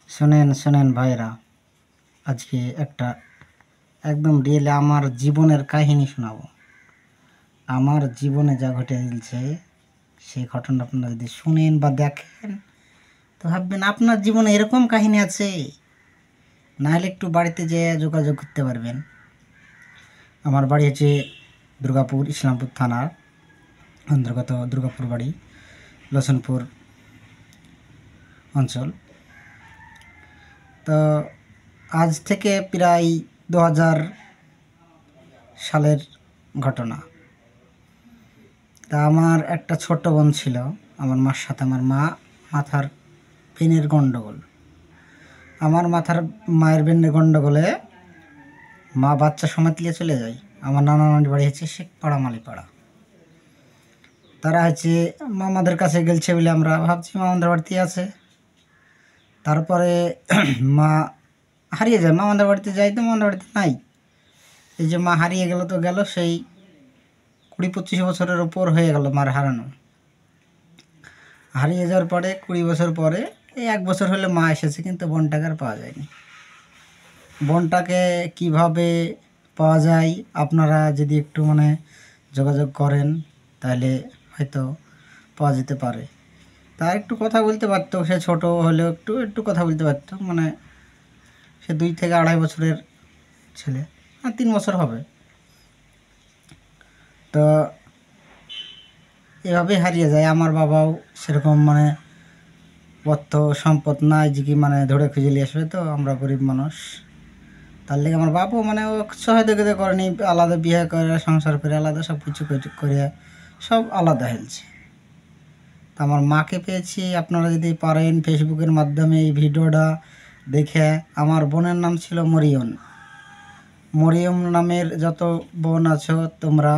শোনেন শোনেন ভাইরা, আজকে একটা একদম রিয়েলি আমার জীবনের কাহিনী শোনাবো। আমার জীবনে যা ঘটে গেছে সেই ঘটনা আপনারা যদি শুনেন বা দেখেন তো ভাববেন আপনার জীবনে এরকম কাহিনী আছে। নাহলে একটু বাড়িতে যেয়ে যোগাযোগ করতে পারবেন। আমার বাড়ি হচ্ছে দুর্গাপুর, ইসলামপুর থানার অন্তর্গত দুর্গাপুর বাড়ি, লছনপুর অঞ্চল। তো আজ থেকে প্রায় 2000 সালের ঘটনা। তা আমার একটা ছোট বোন ছিল আমার মার সাথে। আমার মাথার পেনের গণ্ডগোল, আমার মায়ের বেনের গণ্ডগোলে মা বাচ্চা সমেত নিয়ে চলে যায়। আমার নানা নানির বাড়ি হচ্ছে শেখপাড়া মালিপাড়া। তারা হচ্ছে মামাদের কাছে গেলছে বলে আমরা ভাবছি মামাদের বাড়িতে আছে। তারপরে মা হারিয়ে যায়, মামাদের বাড়িতে যাই তো মামাদের বাড়িতে নাই। এই যে মা হারিয়ে গেল তো গেল, সেই 20-25 বছরের ওপর হয়ে গেল মার হারানো। হারিয়ে যাওয়ার পরে 20 বছর পরে এই 1 বছর হলে মা এসেছে, কিন্তু বোনটাকে আর পাওয়া যায়নি। বোনটাকে কিভাবে পাওয়া যায় আপনারা যদি একটু যোগাযোগ করেন তাহলে হয়তো পাওয়া যেতে পারে। তার একটু কথা বলতে পারতো, সে ছোট হলেও একটু কথা বলতে পারতো। সে 2 থেকে 2.5 বছরের ছেলে, 3 বছর হবে। তো এভাবে হারিয়ে যায়। আমার বাবাও সেরকম অর্থ সম্পদ নাই যে কি ধরে খুঁজে নিয়ে আসবে। তো আমরা গরিব মানুষ, তার লেগে আমার বাবাও ও সহযোগিতা করেনি। আলাদা বিয়ে করে সংসার করে আলাদা সব কিছু করে সব আলাদা হয়েছে। তা আমার মাকে পেয়েছি। আপনারা যদি পারেন ফেসবুকের মাধ্যমে এই ভিডিওটা দেখে, আমার বোনের নাম ছিল মরিয়ম নামের যত বোন আছো তোমরা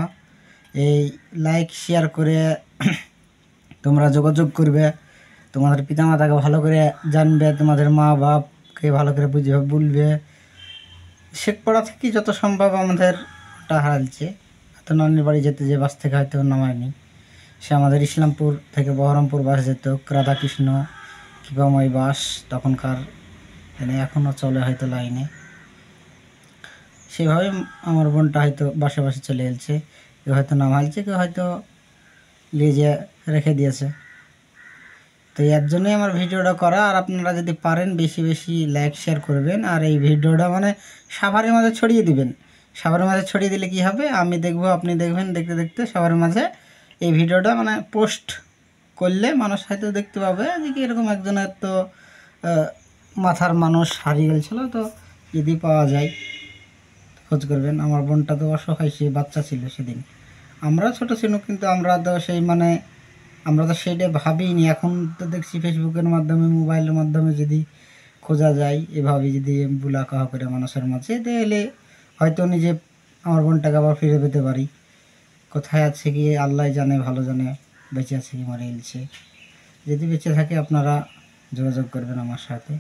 এই লাইক শেয়ার করে তোমরা যোগাযোগ করবে। তোমাদের পিতামাতাকে ভালো করে জানবে, তোমাদের মা বাপকে ভালো করে বলবে। শেখপাড়া থেকে যত সম্ভব আমাদের হারালছে। হয়তো নানির বাড়ি যেতে যে বাস থেকে হয়তো নামায়নি, সে আমাদের ইসলামপুর থেকে বহরমপুর বাস যেত, রাধাকৃষ্ণ কৃপাময় বাস তখনকার এখনও চলে হয়তো লাইনে। সেভাবে আমার বোনটা হয়তো বাসে চলে এলছে। কেউ হয়তো নামাইছে, কেউ হয়তো লিজে রেখে দিয়েছে। তো এর জন্যই আমার ভিডিওটা করা। আর আপনারা যদি পারেন বেশি বেশি লাইক শেয়ার করবেন, আর এই ভিডিওটা সবার মাঝে ছড়িয়ে দিবেন। সবার মাঝে ছড়িয়ে দিলে কি হবে, আমি দেখবো, আপনি দেখবেন, দেখতে দেখতে সবার মাঝে এই ভিডিওটা পোস্ট করলে মানুষ হয়তো দেখতে পাবে যে কি এরকম একজনের তো মাথার মানুষ হারিয়ে গেছিল। তো যদি পাওয়া যায় খোঁজ করবেন। আমার বোনটা তো অসহায়, সে বাচ্চা ছিল সেদিন। আমরা ছোট ছিল, কিন্তু আমরা তো আমরা তো সেইটা ভাবিনি। এখন তো দেখছি ফেসবুকের মাধ্যমে, মোবাইলের মাধ্যমে যদি খোঁজা যায় এভাবে, যদি বুলা কাহা করে মানুষের মাঝে, তাহলে হয়তো নিজে আমার বোনটাকে আবার ফিরে পেতে পারি। কোথায় আছে কি আল্লাহ জানে, ভালো জানে, বেঁচে আছে কি মরে গেছে। যদি বেঁচে থাকে আপনারা যোগাযোগ করবেন আমার সাথে।